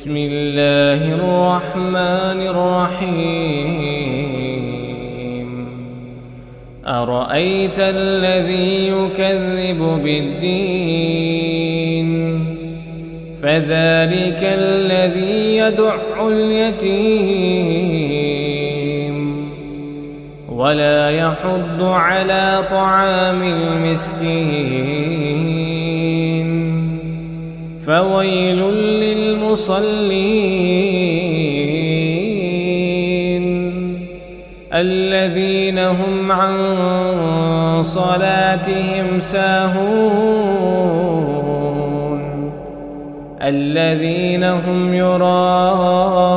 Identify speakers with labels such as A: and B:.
A: بسم الله الرحمن الرحيم أرأيت الذي يكذب بالدين فذلك الذي يدع اليتيم ولا يحض على طعام المسكين فويل للمصلين الذين هم عن صلاتهم ساهون الذين هم يراءون